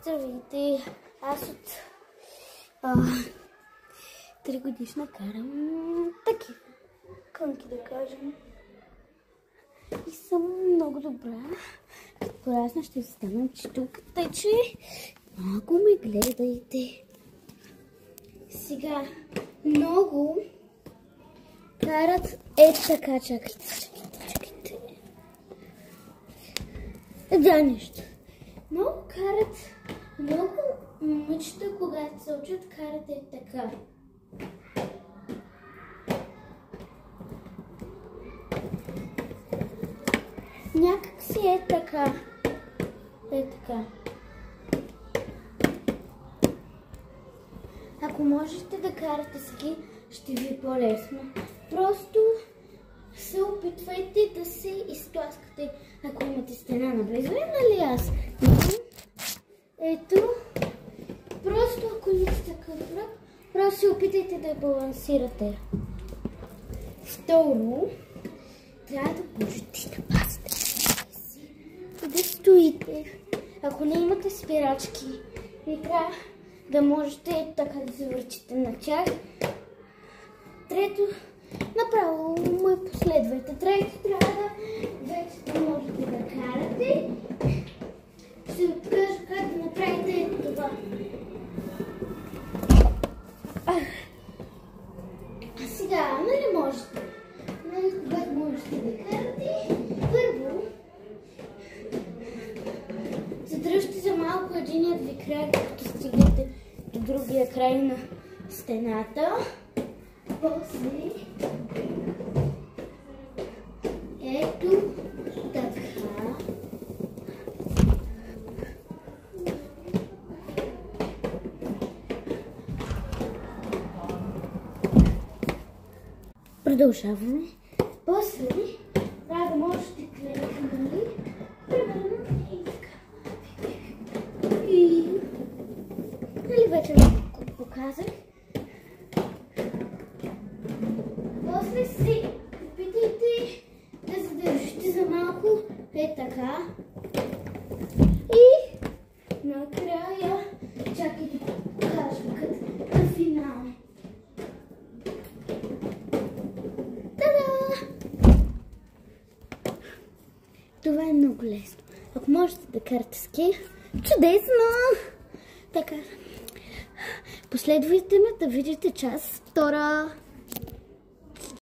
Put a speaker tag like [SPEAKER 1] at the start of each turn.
[SPEAKER 1] Здравейте! Аз от 3 годишна карам такива кънки, да кажем. И съм много добра. Като порасна ще стана учителка, тъй че много ме гледайте. Сега много карат така, чакайте. Да, нещо. Много момичета, когато се учат, карат така. Някак си така. Така. Ако можете да карате ски, ще ви е по-лесно. Просто се опитвайте да се изтласкате, ако имате стена наблизо. Нали аз? Ето. Просто ако имате такъв връх, просто се опитайте да я балансирате. Второ, трябва да можете да пазите си, да стоите. Ако не имате спирачки, ви трябва да можете така да се върчите на тях. Трето, направо ме последвайте. Трето, трябва да вече да можете да карате. Ще ви покажа как да направите това. А сега, нали можете? Нали когато можете да карате, първо задръжте за малко единият ви край, като стигнете до другия край на стената. После ето така. Продължаваме. После трябва да можете клетка, нали? Примерно и така. И нали вече го показах. После се опитайте да задържите за малко така. И накрая чакайте да покажа като финал. Това е много лесно. Ако можете да карате ски, чудесно! Така. Последвайте ме да видите част втора.